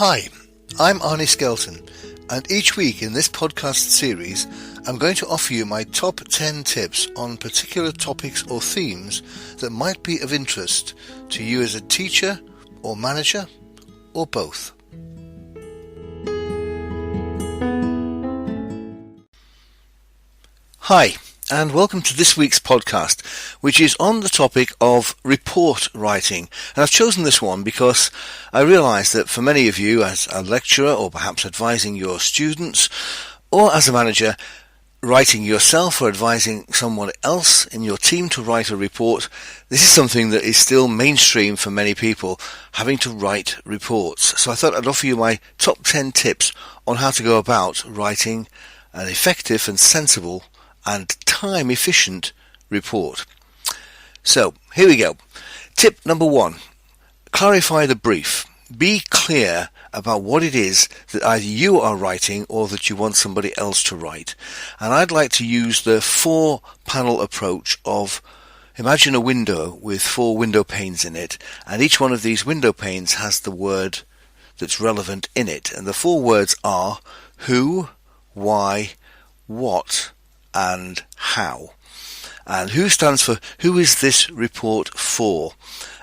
Hi, I'm Arnie Skelton, and each week in this podcast series I'm going to offer you my top 10 tips on particular topics or themes that might be of interest to you as a teacher or manager or both. Hi, and welcome to this week's podcast, which is on the topic of report writing. And I've chosen this one because I realise that for many of you, as a lecturer or perhaps advising your students, or as a manager, writing yourself or advising someone else in your team to write a report, this is something that is still mainstream for many people, having to write reports. So I thought I'd offer you my top 10 tips on how to go about writing an effective and sensible and time-efficient report. So, here we go. Tip number 1. Clarify the brief. Be clear about what it is that either you are writing or that you want somebody else to write. And I'd like to use the 4-panel approach of imagine a window with 4 window panes in it, and each one of these window panes has the word that's relevant in it. And the 4 words are who, why, what, and how. And who stands for who is this report for?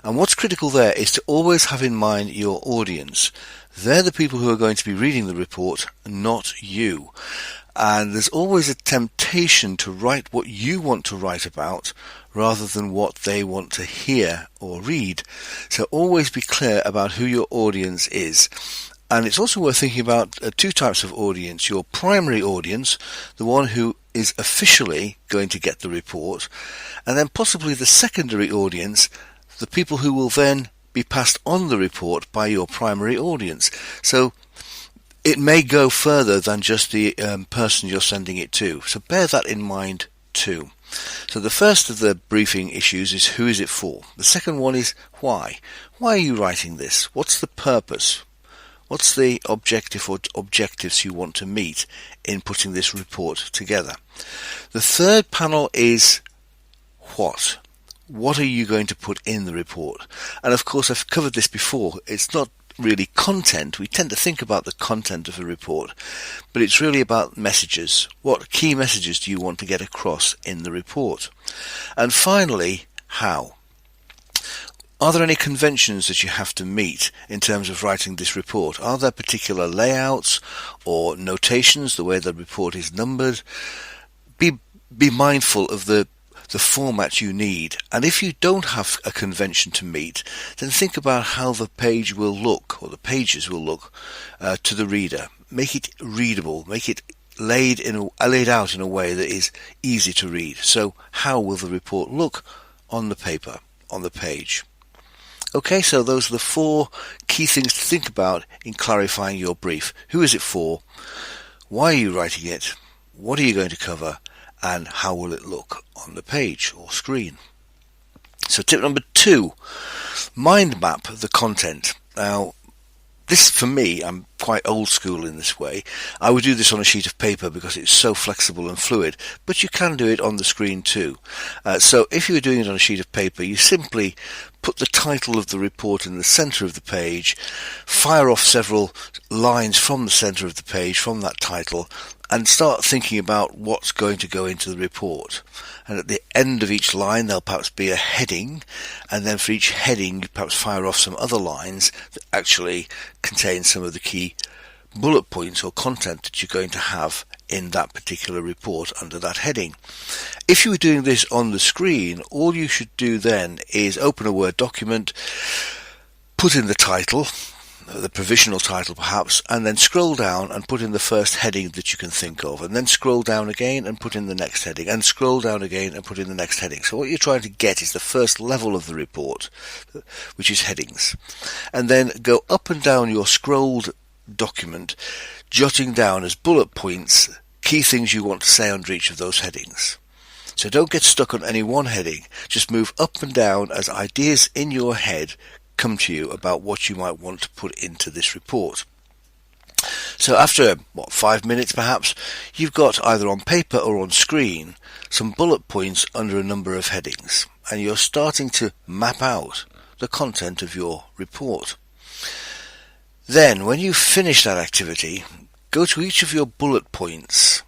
And what's critical there is to always have in mind your audience. They're the people who are going to be reading the report, not you. And there's always a temptation to write what you want to write about rather than what they want to hear or read. So always be clear about who your audience is. And it's also worth thinking about 2 types of audience. Your primary audience, the one who is officially going to get the report, and then possibly the secondary audience, the people who will then be passed on the report by your primary audience. So it may go further than just the person you're sending it to. So bear that in mind too. So the first of the briefing issues is who is it for? The second one is why. Why are you writing this? What's the purpose? What's the objective or objectives you want to meet in putting this report together? The third panel is what? What are you going to put in the report? And of course, I've covered this before. It's not really content. We tend to think about the content of a report, but it's really about messages. What key messages do you want to get across in the report? And finally, how? Are there any conventions that you have to meet in terms of writing this report? Are there particular layouts or notations, the way the report is numbered? Be mindful of the format you need. And if you don't have a convention to meet, then think about how the page will look, or the pages will look, to the reader. Make it readable. Make it laid out in a way that is easy to read. So how will the report look on the paper, on the page? Okay, so those are the 4 key things to think about in clarifying your brief. Who is it for? Why are you writing it? What are you going to cover? And how will it look on the page or screen? So tip number 2, mind map the content. Now, this for me, I'm quite old school in this way. I would do this on a sheet of paper because it's so flexible and fluid, but you can do it on the screen too. So if you were doing it on a sheet of paper, you simply put the title of the report in the centre of the page, fire off several lines from the centre of the page, from that title, and start thinking about what's going to go into the report. And at the end of each line there'll perhaps be a heading, and then for each heading you perhaps fire off some other lines that actually contain some of the key bullet points or content that you're going to have in that particular report under that heading. If you were doing this on the screen, all you should do then is open a Word document, put in the title, the provisional title perhaps, and then scroll down and put in the first heading that you can think of, and then scroll down again and put in the next heading, and scroll down again and put in the next heading. So what you're trying to get is the first level of the report, which is headings, and then go up and down your scrolled document, jotting down as bullet points key things you want to say under each of those headings. So don't get stuck on any one heading, just move up and down as ideas in your head come to you about what you might want to put into this report. So after, 5 minutes perhaps, you've got either on paper or on screen some bullet points under a number of headings, and you're starting to map out the content of your report. Then, when you finish that activity, go to each of your bullet points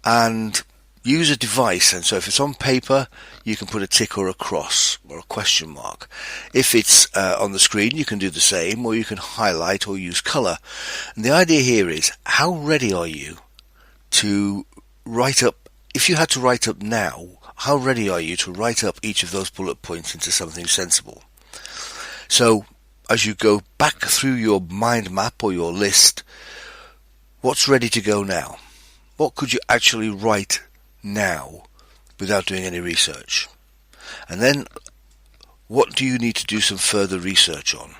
and use a device. And so if it's on paper, you can put a tick or a cross or a question mark. If it's on the screen, you can do the same, or you can highlight or use colour. And the idea here is, how ready are you to write up, if you had to write up now, how ready are you to write up each of those bullet points into something sensible? So, as you go back through your mind map or your list, what's ready to go now? What could you actually write now without doing any research? And then, what do you need to do some further research on?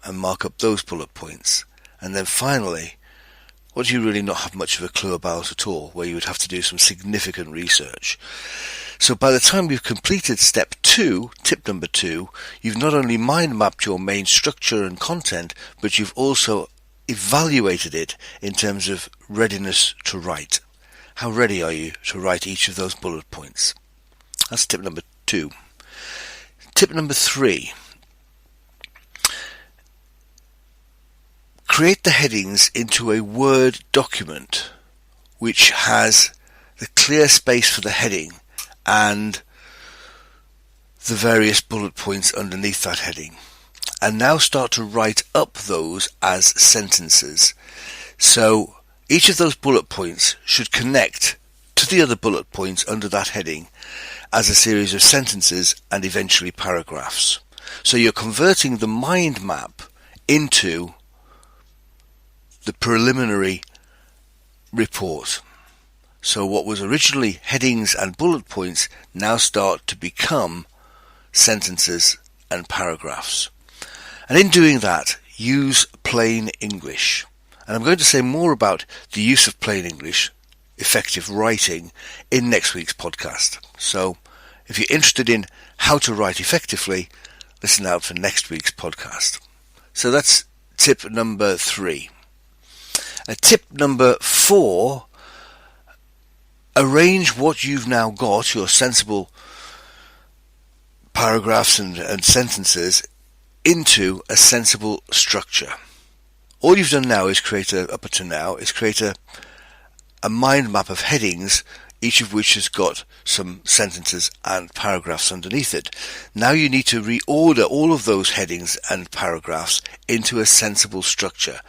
And mark up those bullet points. And then finally, what do you really not have much of a clue about at all, where you would have to do some significant research? So by the time you've completed step 2, tip number 2, you've not only mind mapped your main structure and content, but you've also evaluated it in terms of readiness to write. How ready are you to write each of those bullet points? That's tip number 2. Tip number 3. Create the headings into a Word document which has the clear space for the heading and the various bullet points underneath that heading. And now start to write up those as sentences. So each of those bullet points should connect to the other bullet points under that heading as a series of sentences and eventually paragraphs. So you're converting the mind map into the preliminary report. So what was originally headings and bullet points now start to become sentences and paragraphs. And in doing that, use plain English. And I'm going to say more about the use of plain English, effective writing, in next week's podcast. So if you're interested in how to write effectively, listen out for next week's podcast. So that's tip number 3. Tip number 4, arrange what you've now got, your sensible paragraphs and sentences, into a sensible structure. All you've done now is create a mind map of headings, each of which has got some sentences and paragraphs underneath it. Now you need to reorder all of those headings and paragraphs into a sensible structure.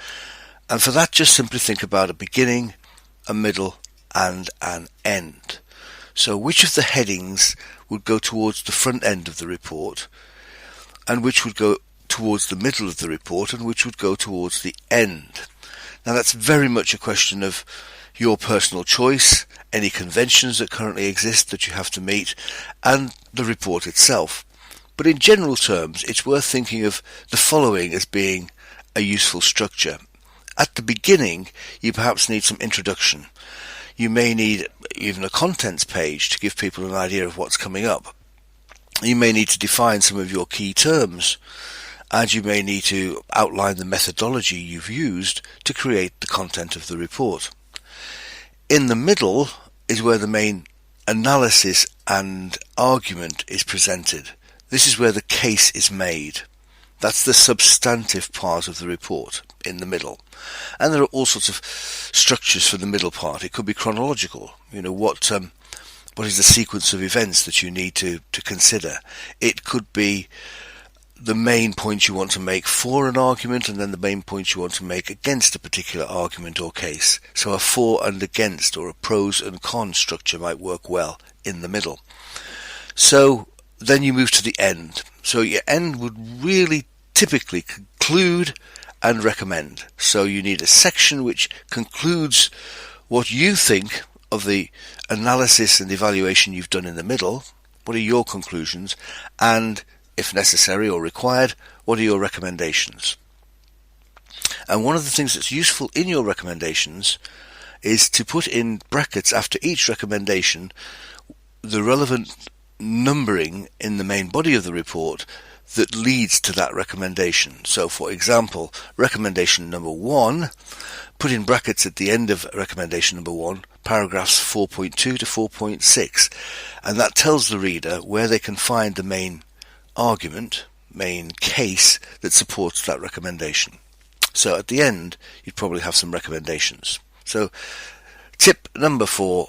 And for that, just simply think about a beginning, a middle, and an end. So which of the headings would go towards the front end of the report, and which would go towards the middle of the report, and which would go towards the end? Now that's very much a question of your personal choice, any conventions that currently exist that you have to meet, and the report itself. But in general terms, it's worth thinking of the following as being a useful structure. At the beginning, you perhaps need some introduction. You may need even a contents page to give people an idea of what's coming up. You may need to define some of your key terms, and you may need to outline the methodology you've used to create the content of the report. In the middle is where the main analysis and argument is presented. This is where the case is made. That's the substantive part of the report, in the middle. And there are all sorts of structures for the middle part. It could be chronological. What is the sequence of events that you need to consider? It could be the main point you want to make for an argument, and then the main point you want to make against a particular argument or case. So a for and against, or a pros and cons structure might work well in the middle. So then you move to the end. So your end would really typically conclude and recommend. So you need a section which concludes what you think of the analysis and evaluation you've done in the middle. What are your conclusions? And if necessary or required, what are your recommendations? And one of the things that's useful in your recommendations is to put in brackets after each recommendation the relevant numbering in the main body of the report that leads to that recommendation. So for example, recommendation number 1, put in brackets at the end of recommendation number 1 paragraphs 4.2 to 4.6, and that tells the reader where they can find the main argument, main case that supports that recommendation. So at the end, you'd probably have some recommendations. So tip number 4,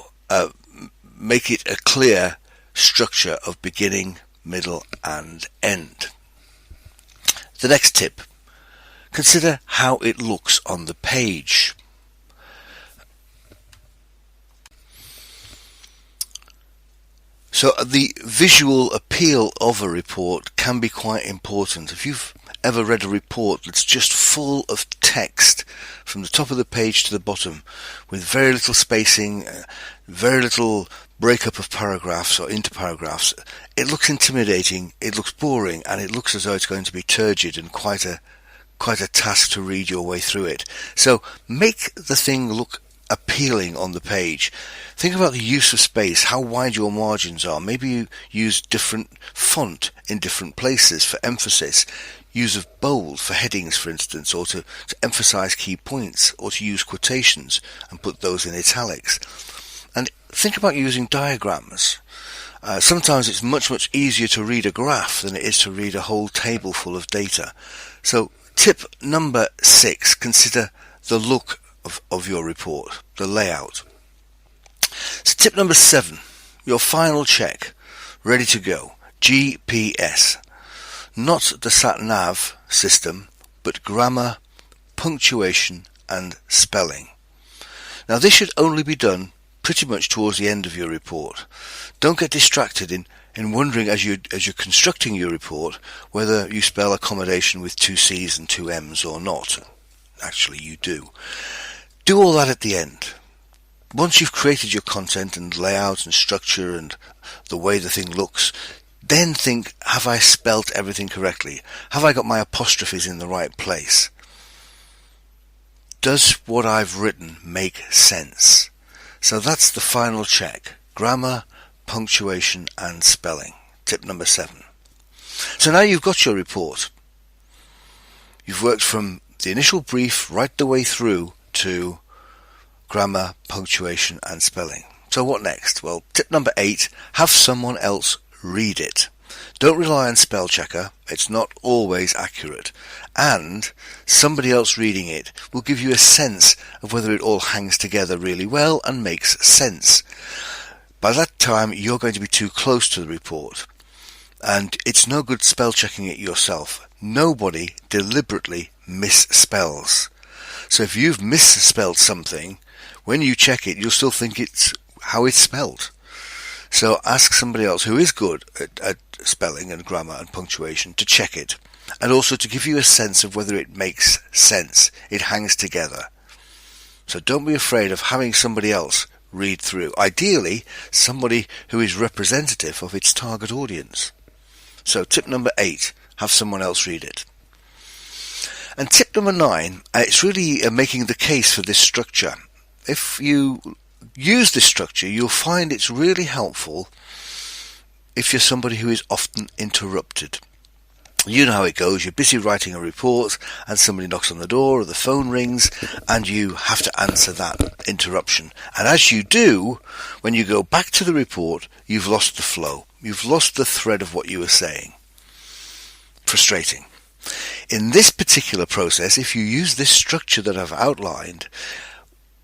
make it a clear structure of beginning, middle and end. The next tip, consider how it looks on the page. So the visual appeal of a report can be quite important. If you've ever read a report that's just full of text from the top of the page to the bottom with very little spacing, very little breakup of paragraphs or into paragraphs, it looks intimidating, it looks boring, and it looks as though it's going to be turgid and quite a task to read your way through it. So make the thing look appealing on the page. Think about the use of space, how wide your margins are. Maybe you use different font in different places for emphasis. Use of bold for headings, for instance, or to emphasize key points, or to use quotations and put those in italics. And think about using diagrams. Sometimes it's much easier to read a graph than it is to read a whole table full of data. So tip number 6, consider the look of your report, the layout. So tip number 7, your final check, ready to go, GPS. Not the sat-nav system, but grammar, punctuation and spelling. Now this should only be done pretty much towards the end of your report. Don't get distracted in wondering as you're constructing your report whether you spell accommodation with 2 C's and 2 M's or not. Actually you do. Do all that at the end. Once you've created your content and layout and structure and the way the thing looks, then think, have I spelt everything correctly? Have I got my apostrophes in the right place? Does what I've written make sense? So that's the final check. Grammar, punctuation and spelling. Tip number 7. So now you've got your report. You've worked from the initial brief right the way through to grammar, punctuation and spelling. So what next? Well, tip number 8, have someone else read it. Don't rely on spell checker, it's not always accurate, and somebody else reading it will give you a sense of whether it all hangs together really well and makes sense. By that time you're going to be too close to the report, and it's no good spell checking it yourself. Nobody deliberately misspells. So if you've misspelled something, when you check it you'll still think it's how it's spelled. So ask somebody else who is good at spelling and grammar and punctuation to check it, and also to give you a sense of whether it makes sense, it hangs together. So don't be afraid of having somebody else read through. Ideally, somebody who is representative of its target audience. So tip number 8, have someone else read it. And tip number 9, it's really making the case for this structure. If you use this structure, you'll find it's really helpful if you're somebody who is often interrupted. You know how it goes. You're busy writing a report and somebody knocks on the door or the phone rings and you have to answer that interruption. And as you do, when you go back to the report, you've lost the flow. You've lost the thread of what you were saying. Frustrating. In this particular process, if you use this structure that I've outlined,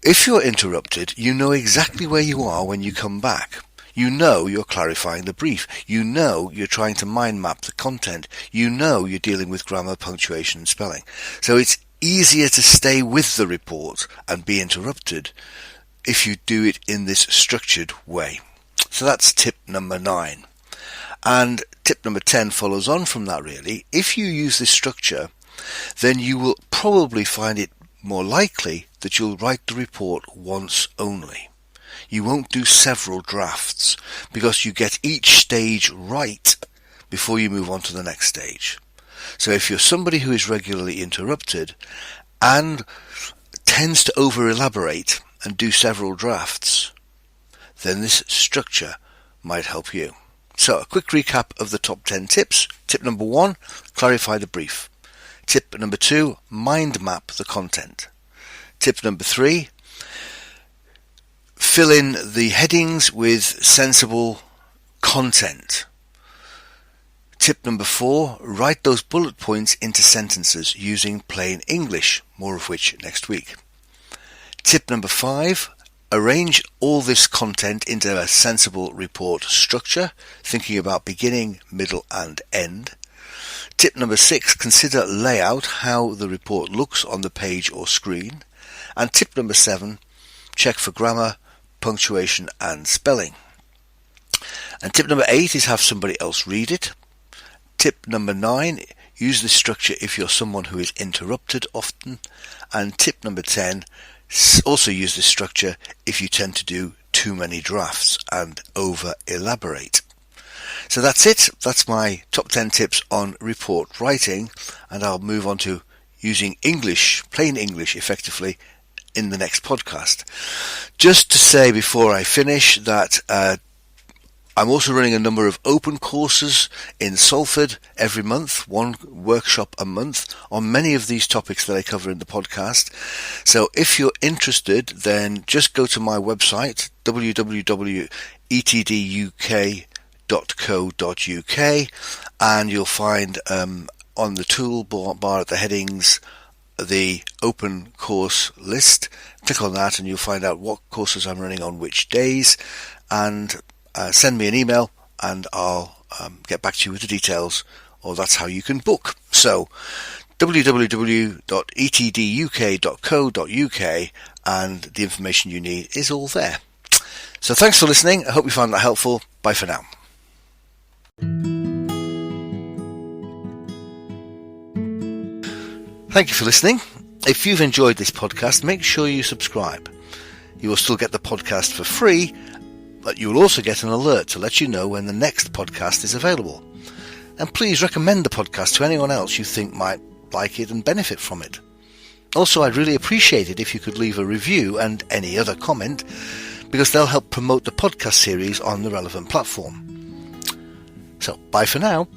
if you're interrupted, you know exactly where you are when you come back. You know you're clarifying the brief. You know you're trying to mind map the content. You know you're dealing with grammar, punctuation and spelling. So it's easier to stay with the report and be interrupted if you do it in this structured way. So that's tip number 9. And tip number 10 follows on from that really. If you use this structure, then you will probably find it more likely that you'll write the report once only. You won't do several drafts because you get each stage right before you move on to the next stage. So if you're somebody who is regularly interrupted and tends to over-elaborate and do several drafts, then this structure might help you. So a quick recap of the top 10 tips. Tip number 1, clarify the brief. Tip number 2, mind map the content. Tip number 3, fill in the headings with sensible content. Tip number 4, write those bullet points into sentences using plain English, more of which next week. Tip number 5, arrange all this content into a sensible report structure, thinking about beginning, middle and end. Tip number 6, consider layout, how the report looks on the page or screen. And tip number 7, check for grammar, punctuation and spelling. And tip number 8 is have somebody else read it. Tip number 9, use this structure if you're someone who is interrupted often. And tip number 10, also use this structure if you tend to do too many drafts and over elaborate. So that's it. That's my top 10 tips on report writing, and I'll move on to using English, plain English effectively in the next podcast. Just to say before I finish that I'm also running a number of open courses in Salford every month, one workshop a month on many of these topics that I cover in the podcast. So if you're interested, then just go to my website, www.etduk.co.uk, and you'll find on the toolbar at the headings the open course list. Click on that and you'll find out what courses I'm running on which days, and send me an email and I'll get back to you with the details, or that's how you can book. So www.etduk.co.uk, and the information you need is all there. So thanks for listening. I hope you found that helpful. Bye for now. Thank you for listening. If you've enjoyed this podcast, make sure you subscribe. You will still get the podcast for free, but you will also get an alert to let you know when the next podcast is available. And please recommend the podcast to anyone else you think might like it and benefit from it. Also, I'd really appreciate it if you could leave a review and any other comment, because they'll help promote the podcast series on the relevant platform. So, bye for now.